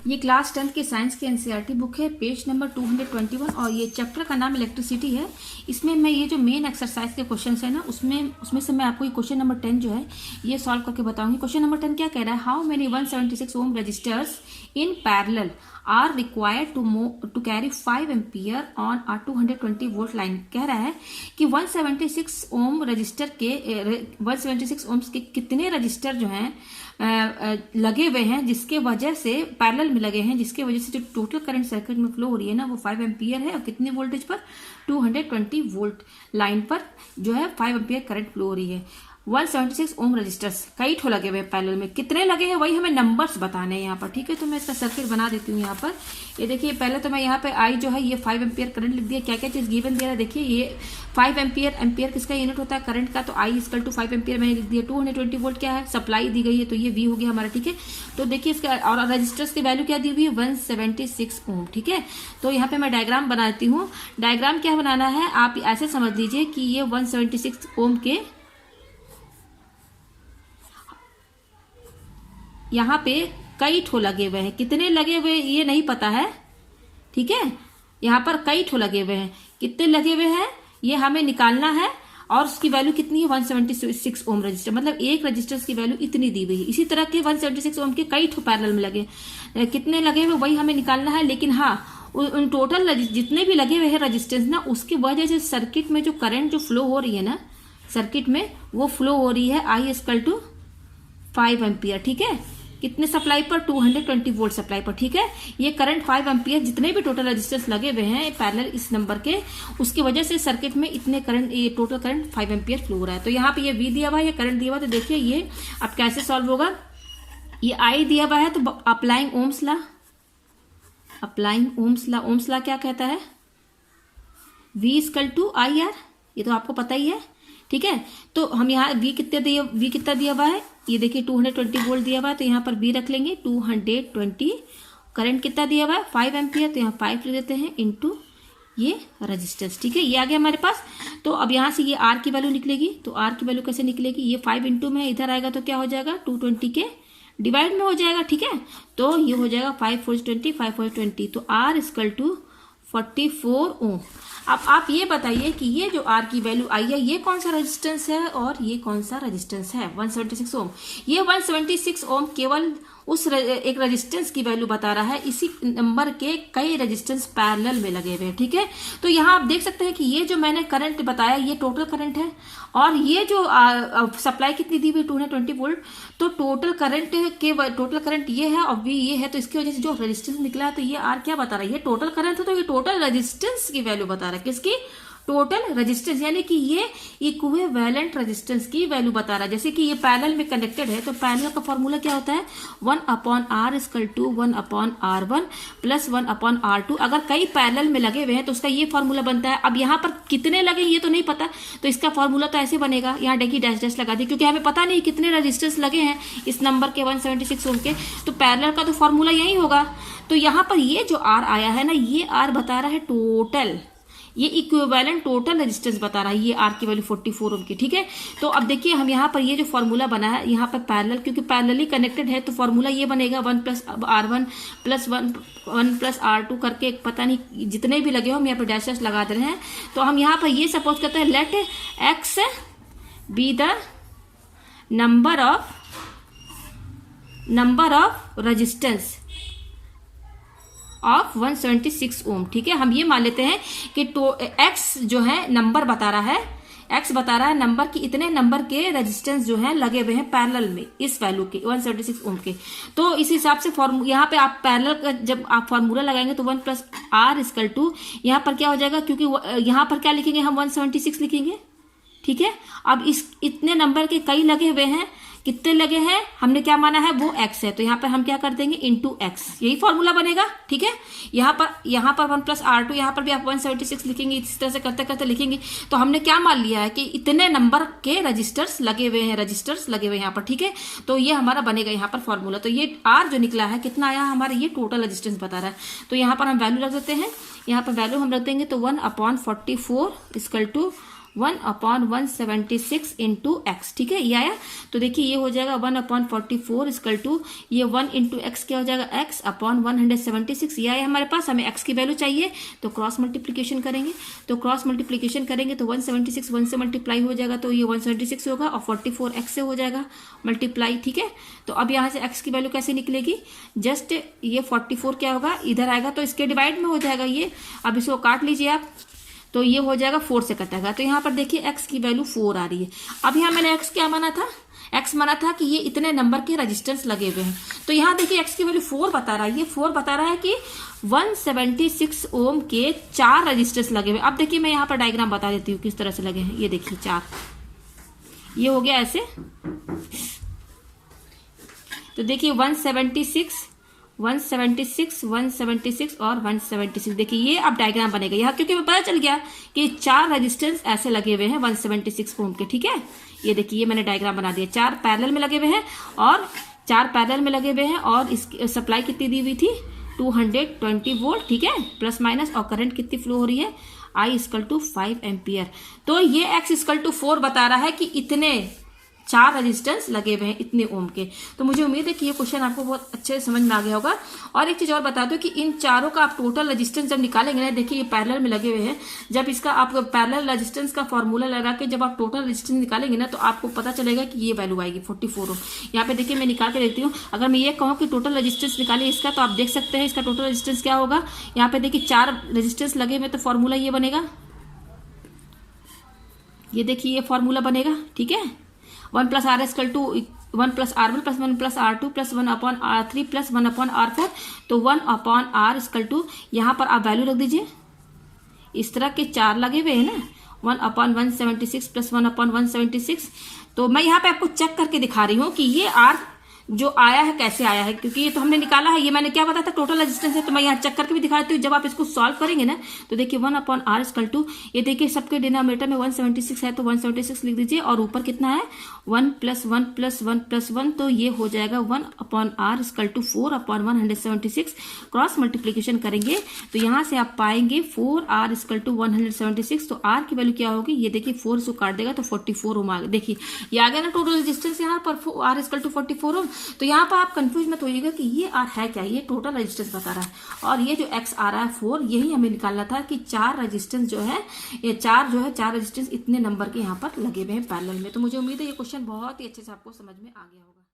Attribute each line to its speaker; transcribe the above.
Speaker 1: ये class 10th के science के एनसीईआरटी बुक है, पेज नंबर 221 और ये चैप्टर का नाम इलेक्ट्रिसिटी है। इसमें मैं ये जो मेन एक्सरसाइज के क्वेश्चन है ना उसमें से मैं आपको ये क्वेश्चन नंबर 10 जो है ये सॉल्व करके बताऊंगी। क्वेश्चन नंबर 10 क्या कह रहा है, how many 176 ohm resistors in parallel are required to carry 5 ampere on a 220 volt line. कह रहा है कि 176 ओम रजिस्टर के 176 ओम्स के कितने रजिस्टर जो हैं लगे हुए हैं जिसके वजह से पैरेलल में लगे हैं, जिसके वजह से जो टोटल करंट सर्किट में फ्लो हो रही है ना वो 5 एम्पियर है और कितनी वोल्टेज पर 220 वोल्ट लाइन पर जो है 5 एम्पियर करंट फ्लो हो रही है। 176 ओम रजिस्टर्स कई ठो लगे हुए हैं पैरेलल में, कितने लगे हैं वही हमें नंबर्स बताने हैं यहाँ पर। ठीक है, तो मैं इसका सर्किट बना देती हूँ यहाँ पर। ये देखिए पहले तो मैं यहाँ पे आई जो है ये 5 एम्पियर करंट लिख दिया। क्या क्या चीज गिवन दिया है देखिए, ये 5 एम्पियर किसका यूनिट होता है करंट का, तो आई इक्वल टू 5 एम्पियर मैंने लिख दिया। 220 वोल्ट क्या है सप्लाई दी गई है तो ये वी हो गया हमारा। ठीक है, तो देखिए इसका और रजिस्टर्स की वैल्यू क्या दी हुई है 176 ओम। ठीक है, तो यहाँ पे मैं डायग्राम बनाती हूँ। डायग्राम क्या बनाना है आप ऐसे समझ लीजिए कि ये 176 ओम के यहाँ पे कई ठो लगे हुए हैं, कितने लगे हुए ये नहीं पता है। ठीक है, यहाँ पर कई ठो लगे हुए हैं, कितने लगे हुए हैं ये हमें निकालना है और उसकी वैल्यू कितनी है 176 ओम रजिस्टर, मतलब एक रजिस्टर की वैल्यू इतनी दी हुई है। इसी तरह के 176 ओम के कई ठो पैरेलल में लगे, कितने लगे हुए वही हमें निकालना है। लेकिन हाँ उन टोटल जितने भी लगे हुए हैं रजिस्टेंस ना उसकी वजह से सर्किट में जो करंट जो फ्लो हो रही है ना सर्किट में वो फ्लो हो रही है आई इक्वल टू 5 एम्पियर। ठीक है, कितने सप्लाई पर 220 वोल्ट सप्लाई पर। ठीक है, ये करंट 5 एम्पियर जितने भी टोटल रजिस्टर्स लगे हुए हैं पैरेलल इस नंबर के उसकी वजह से सर्किट में इतने करंट ये टोटल करंट 5 एम्पियर फ्लो हो रहा है। तो यहाँ पे ये वी दिया हुआ है, ये करंट दिया हुआ है। तो देखिए ये अब कैसे सॉल्व होगा, ये आई दिया हुआ है तो applying Ohm's law, Ohm's law क्या कहता है V equal to I R, ये तो आपको पता ही है। ठीक है, तो हम यहाँ वी कितना दिया हुआ है ये देखिए 220 वोल्ट दिया हुआ है तो यहाँ पर वी रख लेंगे 220। करंट कितना दिया हुआ है 5 एम्पियर तो यहाँ 5 ले देते हैं इनटू ये रजिस्टर्स। ठीक है, ये आ गया हमारे पास। तो अब यहाँ से ये आर की वैल्यू निकलेगी, तो आर की वैल्यू कैसे निकलेगी, ये 5 इंटू में इधर आएगा तो क्या हो जाएगा 220 के डिवाइड में हो जाएगा। ठीक है, तो ये हो जाएगा 5 4 20 5 4 20, तो आर इक्वल टू 44 ओम। अब आप ये बताइए कि ये जो आर की वैल्यू आई है ये कौन सा रेजिस्टेंस है और ये कौन सा रेजिस्टेंस है 176 ओम। ये 176 ओम केवल उस एक रेजिस्टेंस की वैल्यू बता रहा है, इसी नंबर के कई रेजिस्टेंस पैरेलल में लगे हुए हैं। ठीक है, तो यहाँ आप देख सकते हैं कि ये जो मैंने करंट बताया ये टोटल करंट है और ये जो सप्लाई कितनी दी हुई 220 वोल्ट, तो टोटल करंट ये है और वी ये है, तो इसकी वजह से जो रेजिस्टेंस निकला है तो ये आर क्या बता रहा है, ये टोटल करंट है तो ये टोटल रेजिस्टेंस की वैल्यू बता रहा है, किसकी टोटल रेजिस्टेंस, यानी कि ये इक्विवेलेंट रेजिस्टेंस की वैल्यू बता रहा है। जैसे कि ये पैरेलल में कनेक्टेड है तो पैरेलल का फॉर्मूला क्या होता है 1/r equal to 1/r1 plus 1/r2। अगर कई पैरेलल में लगे हुए हैं तो उसका ये फॉर्मूला बनता है। अब यहाँ पर कितने लगे ये तो नहीं पता, तो इसका फॉर्मूला तो ऐसे बनेगा, यहाँ देखिए डैश डैश लगा दी क्योंकि हमें पता नहीं कितने रजिस्टर्स लगे हैं इस नंबर के 176 ओम के, तो पैरेलल का तो फॉर्मूला यही होगा। तो यहाँ पर ये जो आर आया है ना ये आर बता रहा है टोटल, ये इक्विवेलेंट टोटल रेजिस्टेंस बता रहा है, ये आर की वैल्यू 44 ओम की। ठीक है, तो अब देखिए हम यहाँ पर ये जो फॉर्मूला बना है यहाँ पर पैरेलल क्योंकि पैरेलली कनेक्टेड है तो फॉर्मूला ये बनेगा 1 plus R1 plus 1 plus R2 करके पता नहीं जितने भी लगे हो हम यहाँ पर डैश डैश लगा दे रहे हैं। तो हम यहाँ पर ये सपोज करते हैं let x be the number of resistance of 176 ohm. ठीक है, हम ये मान लेते हैं कि एक्स जो है नंबर बता रहा है, एक्स बता रहा है नंबर की इतने नंबर के रेजिस्टेंस जो है लगे हुए हैं पैरेलल में इस वैल्यू के 176 ओम के। तो इस हिसाब से यहाँ पे आप पैरेलल का जब आप फॉर्मूला लगाएंगे तो 1 प्लस आर इक्वल टू यहाँ पर क्या हो जाएगा, क्योंकि यहाँ पर क्या लिखेंगे हम 176 लिखेंगे। ठीक है, अब इस इतने नंबर के कई लगे हुए हैं, कितने लगे हैं हमने क्या माना है वो x है, तो यहाँ पर हम क्या कर देंगे इंटू एक्स, यही फॉर्मूला बनेगा। ठीक है, यहाँ पर 1 प्लस R2, यहाँ पर भी आप 176 लिखेंगे, इस तरह से करते करते लिखेंगे। तो हमने क्या मान लिया है कि इतने नंबर के रजिस्टर्स लगे हुए हैं यहाँ पर। ठीक है, तो ये हमारा बनेगा यहाँ पर फॉर्मूला। तो ये R जो निकला है कितना आया हमारा, ये टोटल रजिस्टेंस बता रहा है। तो यहाँ पर हम वैल्यू रख देते हैं, यहाँ पर वैल्यू हम रख देंगे तो 1/44 इक्वल टू 1/176 इंटू एक्स, ठीक है, ये आया। तो देखिए ये हो जाएगा 1/44 इक्वल टू ये 1 इंटू एक्स क्या हो जाएगा x/176, ये आया हमारे पास। हमें x की वैल्यू चाहिए तो क्रॉस मल्टीप्लीकेशन करेंगे, तो 176 1 से मल्टीप्लाई हो जाएगा तो ये 176 होगा और 44 x से हो जाएगा मल्टीप्लाई, ठीक है। तो अब यहाँ से x की वैल्यू कैसे निकलेगी, जस्ट ये 44 क्या होगा इधर आएगा तो इसके डिवाइड में हो जाएगा ये। अब इसको काट लीजिए आप, तो ये हो जाएगा 4 से कटेगा। तो यहाँ पर देखिए x की वैल्यू 4 आ रही है। अब यहाँ मैंने x क्या माना था, x माना था कि ये इतने नंबर के रजिस्टेंस लगे हुए हैं। तो यहाँ देखिए x की वैल्यू 4 बता रहा है, ये 4 बता रहा है कि 176 ओम के 4 रजिस्टेंस लगे हुए। अब देखिए मैं यहाँ पर डायग्राम बता देती हूँ किस तरह से लगे हैं। ये देखिए 4, ये हो गया ऐसे। तो देखिए 176 और 176, देखिए ये अब डायग्राम बनेगा यहाँ, क्योंकि हमें पता चल गया कि 4 रेजिस्टेंस ऐसे लगे हुए हैं 176 ओम के, ठीक है। ये देखिए ये मैंने डायग्राम बना दिया, 4 पैरेलल में लगे हुए हैं और 4 पैरेलल में लगे हुए हैं और इसकी सप्लाई कितनी दी हुई थी 220 वोल्ट, ठीक है, प्लस माइनस। और करंट कितनी फ्लो हो रही है I = 5 एम्पियर। तो ये x = 4 बता रहा है कि इतने 4 रेजिस्टेंस लगे हुए हैं इतने ओम के। तो मुझे उम्मीद है कि ये क्वेश्चन आपको बहुत अच्छे से समझ में आ गया होगा। और एक चीज और बता दो कि इन चारों का आप टोटल रेजिस्टेंस जब निकालेंगे ना, देखिए ये पैरेलल में लगे हुए हैं, जब इसका आप पैरेलल रेजिस्टेंस का फॉर्मूला लगा के जब आप टोटल रेजिस्टेंस निकालेंगे ना, तो आपको पता चलेगा कि ये वैल्यू आएगी 44 ओम। यहाँ पे देखिए मैं निकाल के देखती हूँ, अगर मैं ये कहूँ कि टोटल रेजिस्टेंस निकालिए इसका, तो आप देख सकते हैं इसका टोटल रेजिस्टेंस क्या होगा। यहाँ पे देखिए 4 रेजिस्टेंस लगे हुए तो फॉर्मूला ये बनेगा, ये देखिए ये फॉर्मूला बनेगा, ठीक है। 1 + R = 1 + R1 + 1 + R2 + 1/R3 + 1/R4। तो 1/R = यहाँ पर आप वैल्यू रख दीजिए, इस तरह के 4 लगे हुए हैं ना, 1/176 + 1/176। तो मैं यहाँ पे आपको चेक करके दिखा रही हूँ कि ये R जो आया है कैसे आया है, क्योंकि ये तो हमने निकाला है, ये मैंने क्या बताया था टोटल रेजिस्टेंस है। तो मैं यहाँ चेक करके भी दिखा देती हूँ। जब आप इसको सॉल्व करेंगे ना, तो देखिए 1/R = ये देखिए सबके डिनोमिनेटर में 176 है तो 176 लिख दीजिए, और ऊपर कितना है 1 + 1 + 1 + 1, तो ये हो जाएगा 1/R = 4/176। क्रॉस मल्टीप्लीकेशन करेंगे तो यहाँ से आप पाएंगे 4R = 176। तो R की वैल्यू क्या होगी, ये देखिए 4 से काट देगा तो 44 ओम आ गया। देखिए ये आ गया ना टोटल रेजिस्टेंस यहाँ पर R = 44 ओम। तो यहाँ पर आप कंफ्यूज मत होइएगा कि ये R है क्या, ये टोटल रेजिस्टेंस बता रहा है। और ये जो X आ रहा है 4, यही हमें निकालना था कि 4 रेजिस्टेंस जो है, ये 4 रेजिस्टेंस इतने नंबर के यहाँ पर लगे हुए हैं पैरेलल में। तो मुझे उम्मीद है ये क्वेश्चन बहुत ही अच्छे से आपको समझ में आ गया होगा।